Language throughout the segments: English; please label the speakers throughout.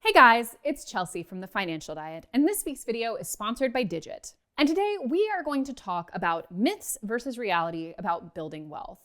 Speaker 1: Hey guys, it's Chelsea from The Financial Diet, and this week's video is sponsored by Digit. And today we are going to talk about myths versus reality about building wealth.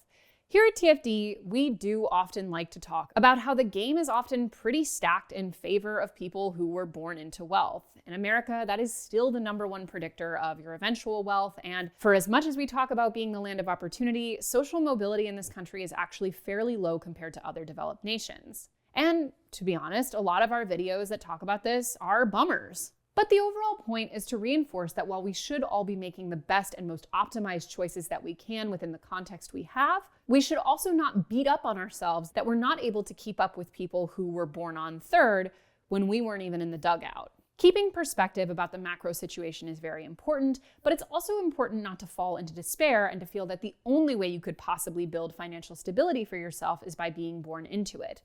Speaker 1: Here at TFD, we do often like to talk about how the game is often pretty stacked in favor of people who were born into wealth. In America, that is still the #1 predictor of your eventual wealth, and for as much as we talk about being the land of opportunity, social mobility in this country is actually fairly low compared to other developed nations. And to be honest, a lot of our videos that talk about this are bummers. But the overall point is to reinforce that while we should all be making the best and most optimized choices that we can within the context we have, we should also not beat up on ourselves that we're not able to keep up with people who were born on third when we weren't even in the dugout. Keeping perspective about the macro situation is very important, but it's also important not to fall into despair and to feel that the only way you could possibly build financial stability for yourself is by being born into it.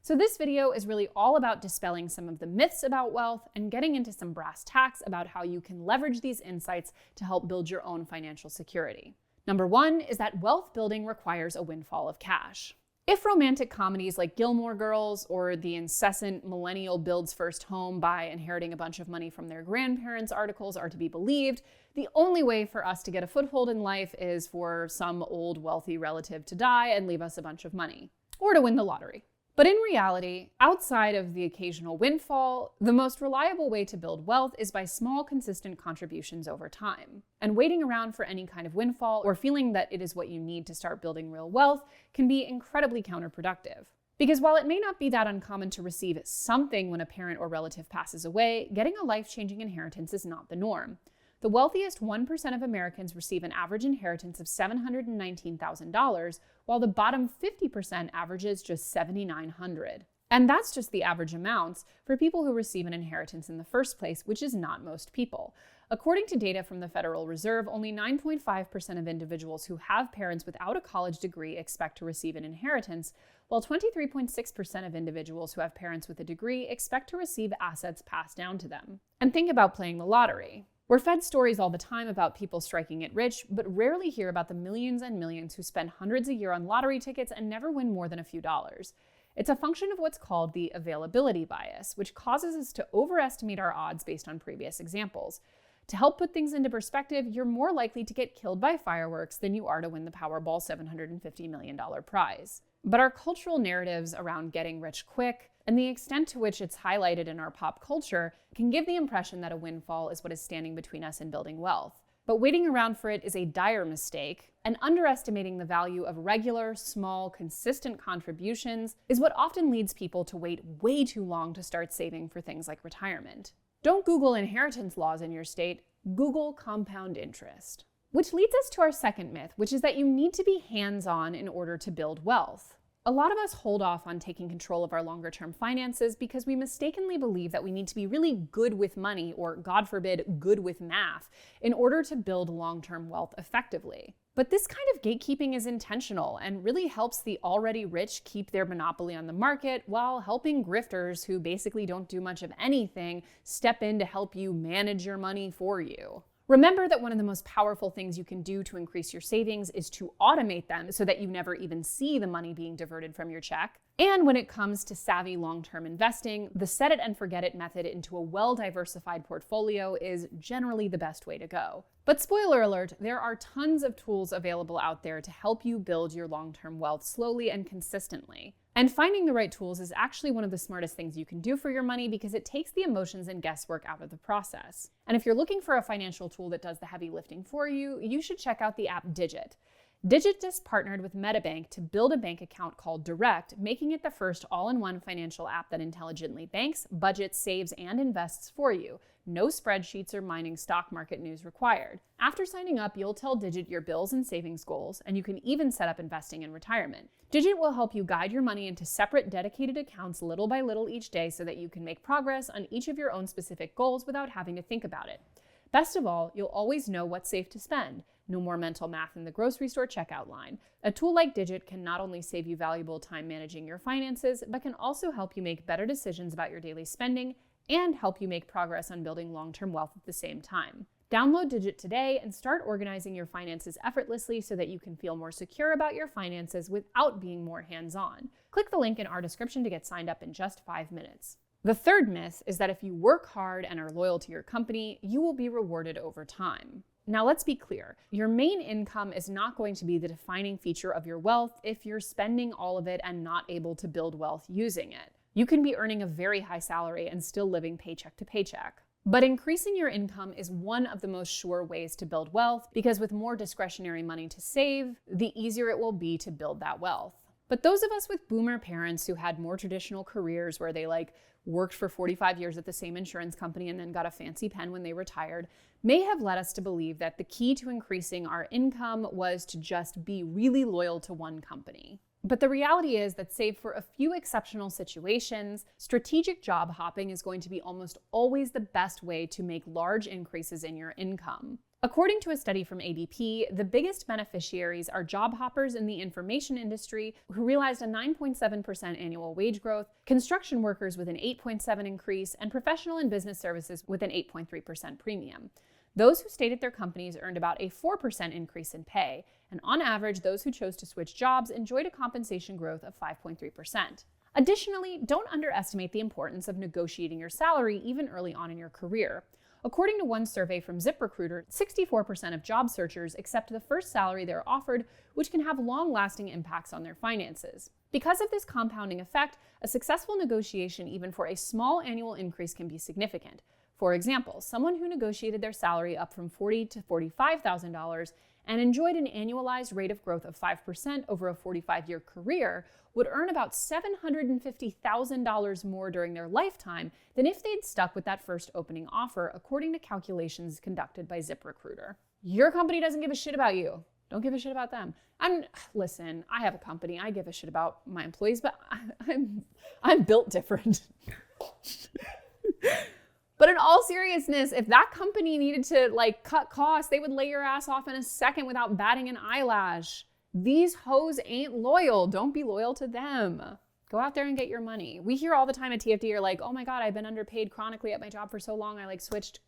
Speaker 1: So this video is really all about dispelling some of the myths about wealth and getting into some brass tacks about how you can leverage these insights to help build your own financial security. Number 1 is that wealth building requires a windfall of cash. If romantic comedies like Gilmore Girls or the incessant millennial builds first home by inheriting a bunch of money from their grandparents articles are to be believed, the only way for us to get a foothold in life is for some old wealthy relative to die and leave us a bunch of money, or to win the lottery. But in reality, outside of the occasional windfall, the most reliable way to build wealth is by small, consistent contributions over time. And waiting around for any kind of windfall or feeling that it is what you need to start building real wealth can be incredibly counterproductive. Because while it may not be that uncommon to receive something when a parent or relative passes away, getting a life-changing inheritance is not the norm. The wealthiest 1% of Americans receive an average inheritance of $719,000, while the bottom 50% averages just $7,900. And that's just the average amounts for people who receive an inheritance in the first place, which is not most people. According to data from the Federal Reserve, only 9.5% of individuals who have parents without a college degree expect to receive an inheritance, while 23.6% of individuals who have parents with a degree expect to receive assets passed down to them. And think about playing the lottery. We're fed stories all the time about people striking it rich, but rarely hear about the millions and millions who spend hundreds a year on lottery tickets and never win more than a few dollars. It's a function of what's called the availability bias, which causes us to overestimate our odds based on previous examples. To help put things into perspective, you're more likely to get killed by fireworks than you are to win the Powerball $750 million prize. But our cultural narratives around getting rich quick, and the extent to which it's highlighted in our pop culture, can give the impression that a windfall is what is standing between us and building wealth. But waiting around for it is a dire mistake, and underestimating the value of regular, small, consistent contributions is what often leads people to wait way too long to start saving for things like retirement. Don't Google inheritance laws in your state, Google compound interest. Which leads us to our second myth, which is that you need to be hands-on in order to build wealth. A lot of us hold off on taking control of our longer-term finances because we mistakenly believe that we need to be really good with money, or God forbid, good with math, in order to build long-term wealth effectively. But this kind of gatekeeping is intentional and really helps the already rich keep their monopoly on the market while helping grifters who basically don't do much of anything step in to help you manage your money for you. Remember that one of the most powerful things you can do to increase your savings is to automate them so that you never even see the money being diverted from your check. And when it comes to savvy long-term investing, the set it and forget it method into a well-diversified portfolio is generally the best way to go. But spoiler alert, there are tons of tools available out there to help you build your long-term wealth slowly and consistently. And finding the right tools is actually one of the smartest things you can do for your money because it takes the emotions and guesswork out of the process. And if you're looking for a financial tool that does the heavy lifting for you, you should check out the app Digit. Digit just partnered with MetaBank to build a bank account called Direct, making it the first all-in-one financial app that intelligently banks, budgets, saves, and invests for you. No spreadsheets or mining stock market news required. After signing up, you'll tell Digit your bills and savings goals, and you can even set up investing in retirement. Digit will help you guide your money into separate, dedicated accounts little by little each day so that you can make progress on each of your own specific goals without having to think about it. Best of all, you'll always know what's safe to spend. No more mental math in the grocery store checkout line. A tool like Digit can not only save you valuable time managing your finances, but can also help you make better decisions about your daily spending and help you make progress on building long-term wealth at the same time. Download Digit today and start organizing your finances effortlessly so that you can feel more secure about your finances without being more hands-on. Click the link in our description to get signed up in just 5 minutes. The third myth is that if you work hard and are loyal to your company, you will be rewarded over time. Now, let's be clear. Your main income is not going to be the defining feature of your wealth if you're spending all of it and not able to build wealth using it. You can be earning a very high salary and still living paycheck to paycheck. But increasing your income is one of the most sure ways to build wealth, because with more discretionary money to save, the easier it will be to build that wealth. But those of us with boomer parents who had more traditional careers where they worked for 45 years at the same insurance company and then got a fancy pen when they retired may have led us to believe that the key to increasing our income was to just be really loyal to one company. But the reality is that, save for a few exceptional situations, strategic job hopping is going to be almost always the best way to make large increases in your income. According to a study from ADP, the biggest beneficiaries are job hoppers in the information industry, who realized a 9.7% annual wage growth, construction workers with an 8.7% increase, and professional and business services with an 8.3% premium. Those who stayed at their companies earned about a 4% increase in pay, and on average, those who chose to switch jobs enjoyed a compensation growth of 5.3%. Additionally, don't underestimate the importance of negotiating your salary even early on in your career. According to one survey from ZipRecruiter, 64% of job searchers accept the first salary they're offered, which can have long-lasting impacts on their finances. Because of this compounding effect, a successful negotiation even for a small annual increase can be significant. For example, someone who negotiated their salary up from $40,000 to $45,000 and enjoyed an annualized rate of growth of 5% over a 45-year career would earn about $750,000 more during their lifetime than if they'd stuck with that first opening offer, according to calculations conducted by ZipRecruiter. Your company doesn't give a shit about you. Don't give a shit about them. Listen, I have a company. I give a shit about my employees, but I'm built different. But in all seriousness, if that company needed to cut costs, they would lay your ass off in a second without batting an eyelash. These hoes ain't loyal. Don't be loyal to them. Go out there and get your money. We hear all the time at TFD, you're like, oh my God, I've been underpaid chronically at my job for so long. I switched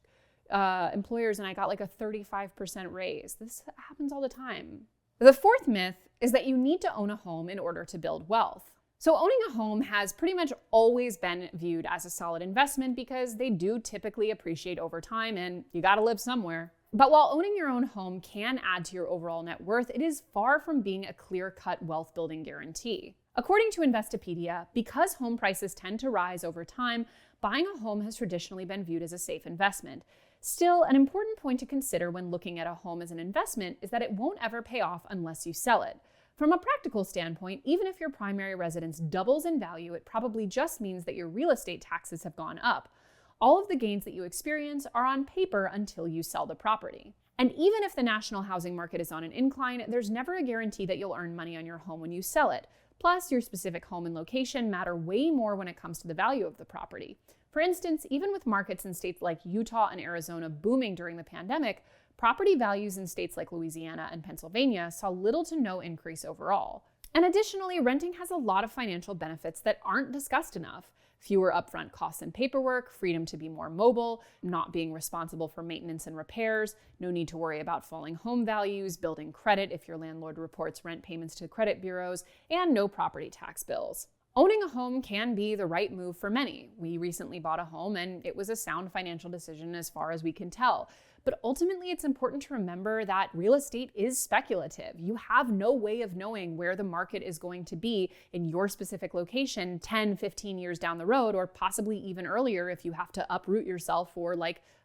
Speaker 1: employers and I got a 35% raise. This happens all the time. The fourth myth is that you need to own a home in order to build wealth. So owning a home has pretty much always been viewed as a solid investment because they do typically appreciate over time and you gotta live somewhere. But while owning your own home can add to your overall net worth, it is far from being a clear-cut wealth building guarantee. According to Investopedia, because home prices tend to rise over time, buying a home has traditionally been viewed as a safe investment. Still, an important point to consider when looking at a home as an investment is that it won't ever pay off unless you sell it. From a practical standpoint, even if your primary residence doubles in value, it probably just means that your real estate taxes have gone up. All of the gains that you experience are on paper until you sell the property. And even if the national housing market is on an incline, there's never a guarantee that you'll earn money on your home when you sell it. Plus, your specific home and location matter way more when it comes to the value of the property. For instance, even with markets in states like Utah and Arizona booming during the pandemic, property values in states like Louisiana and Pennsylvania saw little to no increase overall. And additionally, renting has a lot of financial benefits that aren't discussed enough. Fewer upfront costs and paperwork, freedom to be more mobile, not being responsible for maintenance and repairs, no need to worry about falling home values, building credit if your landlord reports rent payments to credit bureaus, and no property tax bills. Owning a home can be the right move for many. We recently bought a home and it was a sound financial decision as far as we can tell. But ultimately, it's important to remember that real estate is speculative. You have no way of knowing where the market is going to be in your specific location 10, 15 years down the road, or possibly even earlier if you have to uproot yourself for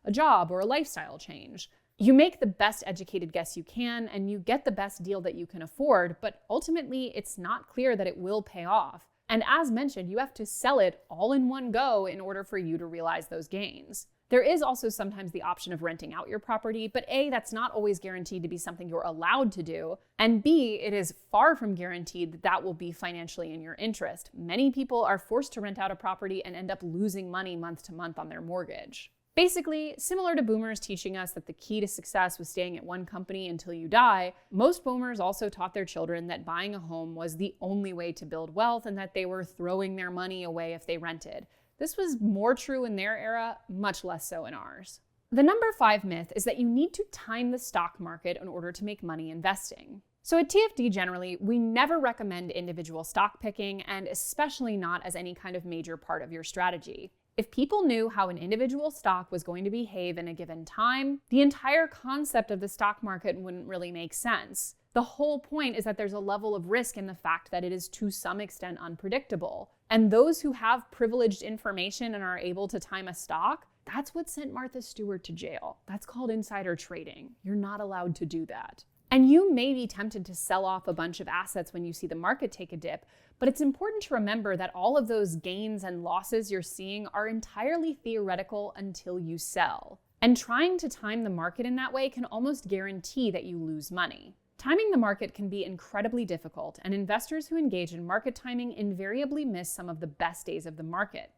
Speaker 1: a job or a lifestyle change. You make the best educated guess you can and you get the best deal that you can afford, but ultimately, it's not clear that it will pay off. And as mentioned, you have to sell it all in one go in order for you to realize those gains. There is also sometimes the option of renting out your property, but A, that's not always guaranteed to be something you're allowed to do, and B, it is far from guaranteed that that will be financially in your interest. Many people are forced to rent out a property and end up losing money month to month on their mortgage. Basically, similar to boomers teaching us that the key to success was staying at one company until you die, most boomers also taught their children that buying a home was the only way to build wealth and that they were throwing their money away if they rented. This was more true in their era, much less so in ours. The number 5 myth is that you need to time the stock market in order to make money investing. So at TFD generally, we never recommend individual stock picking, and especially not as any kind of major part of your strategy. If people knew how an individual stock was going to behave in a given time, the entire concept of the stock market wouldn't really make sense. The whole point is that there's a level of risk in the fact that it is to some extent unpredictable. And those who have privileged information and are able to time a stock, that's what sent Martha Stewart to jail. That's called insider trading. You're not allowed to do that. And you may be tempted to sell off a bunch of assets when you see the market take a dip, but it's important to remember that all of those gains and losses you're seeing are entirely theoretical until you sell. And trying to time the market in that way can almost guarantee that you lose money. Timing the market can be incredibly difficult, and investors who engage in market timing invariably miss some of the best days of the market.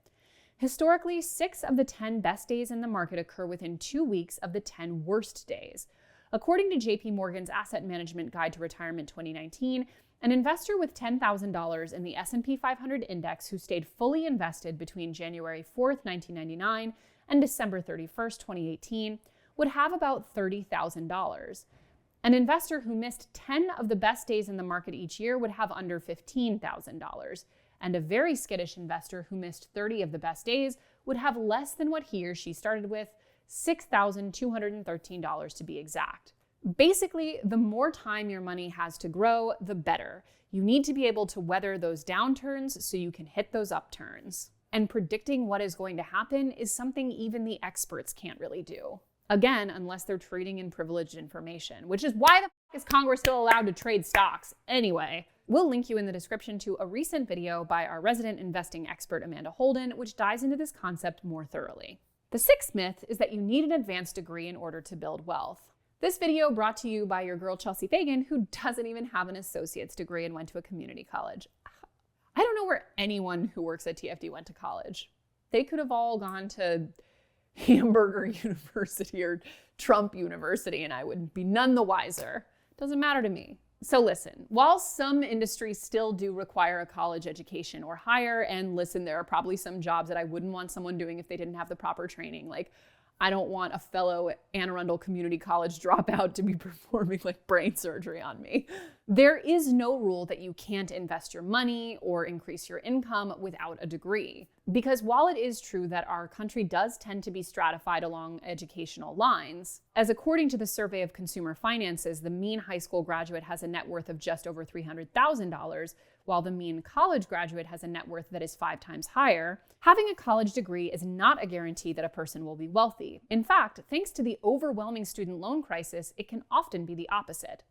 Speaker 1: Historically, 6 of the 10 best days in the market occur within 2 weeks of the 10 worst days. According to JP Morgan's Asset Management Guide to Retirement 2019, an investor with $10,000 in the S&P 500 index who stayed fully invested between January 4th, 1999 and December 31st, 2018 would have about $30,000. An investor who missed 10 of the best days in the market each year would have under $15,000. And a very skittish investor who missed 30 of the best days would have less than what he or she started with, $6,213 to be exact. Basically, the more time your money has to grow, the better. You need to be able to weather those downturns so you can hit those upturns. And predicting what is going to happen is something even the experts can't really do. Again, unless they're trading in privileged information, which is why the f*** is Congress still allowed to trade stocks? Anyway, we'll link you in the description to a recent video by our resident investing expert Amanda Holden, which dives into this concept more thoroughly. The 6th myth is that you need an advanced degree in order to build wealth. This video brought to you by your girl Chelsea Fagan, who doesn't even have an associate's degree and went to a community college. I don't know where anyone who works at TFD went to college. They could have all gone to Hamburger University or Trump University, and I would be none the wiser. Doesn't matter to me. So listen, while some industries still do require a college education or higher, and listen, there are probably some jobs that I wouldn't want someone doing if they didn't have the proper training. Like, I don't want a fellow Anne Arundel Community College dropout to be performing like brain surgery on me. There is no rule that you can't invest your money or increase your income without a degree. Because while it is true that our country does tend to be stratified along educational lines, as according to the Survey of Consumer Finances, the mean high school graduate has a net worth of just over $300,000, while the mean college graduate has a net worth that is 5 times higher, having a college degree is not a guarantee that a person will be wealthy. In fact, thanks to the overwhelming student loan crisis, it can often be the opposite.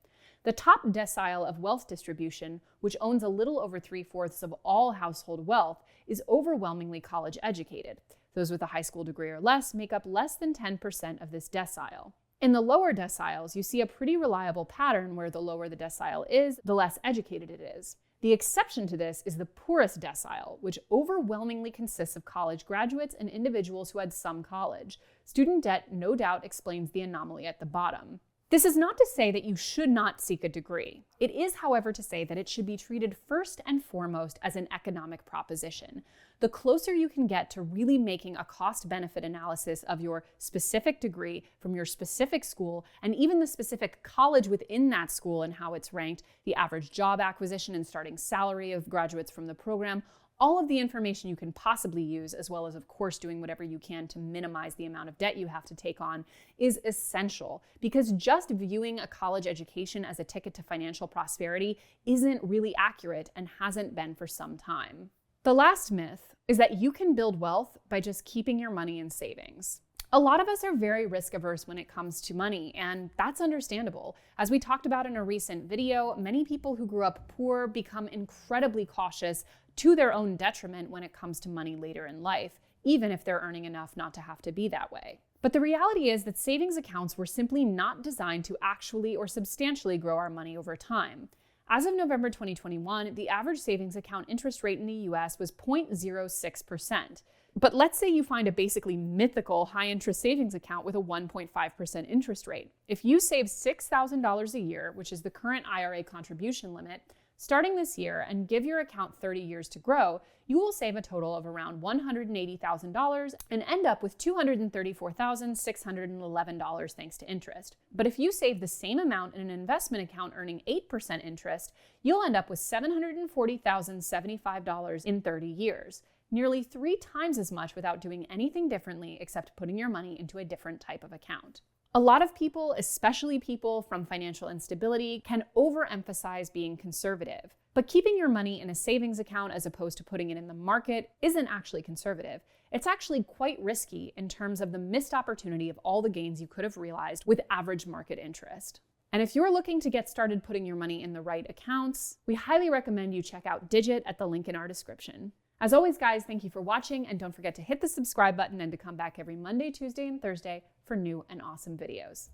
Speaker 1: The top decile of wealth distribution, which owns a little over 3/4 of all household wealth, is overwhelmingly college educated. Those with a high school degree or less make up less than 10% of this decile. In the lower deciles, you see a pretty reliable pattern where the lower the decile is, the less educated it is. The exception to this is the poorest decile, which overwhelmingly consists of college graduates and individuals who had some college. Student debt no doubt explains the anomaly at the bottom. This is not to say that you should not seek a degree. It is, however, to say that it should be treated first and foremost as an economic proposition. The closer you can get to really making a cost-benefit analysis of your specific degree from your specific school, and even the specific college within that school and how it's ranked, the average job acquisition and starting salary of graduates from the program, all of the information you can possibly use, as well as, of course, doing whatever you can to minimize the amount of debt you have to take on, is essential, because just viewing a college education as a ticket to financial prosperity isn't really accurate and hasn't been for some time. The last myth is that you can build wealth by just keeping your money in savings. A lot of us are very risk averse when it comes to money, and that's understandable. As we talked about in a recent video, many people who grew up poor become incredibly cautious to their own detriment when it comes to money later in life, even if they're earning enough not to have to be that way. But the reality is that savings accounts were simply not designed to actually or substantially grow our money over time. As of November 2021, the average savings account interest rate in the US was 0.06%. But let's say you find a basically mythical high-interest savings account with a 1.5% interest rate. If you save $6,000 a year, which is the current IRA contribution limit, Starting this year and give your account 30 years to grow, you will save a total of around $180,000 and end up with $234,611 thanks to interest. But if you save the same amount in an investment account earning 8% interest, you'll end up with $740,075 in 30 years, nearly 3 times as much without doing anything differently except putting your money into a different type of account. A lot of people, especially people from financial instability, can overemphasize being conservative. But keeping your money in a savings account as opposed to putting it in the market isn't actually conservative. It's actually quite risky in terms of the missed opportunity of all the gains you could have realized with average market interest. And if you're looking to get started putting your money in the right accounts, we highly recommend you check out Digit at the link in our description. As always, guys, thank you for watching, and don't forget to hit the subscribe button and to come back every Monday, Tuesday, and Thursday for new and awesome videos.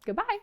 Speaker 1: Goodbye.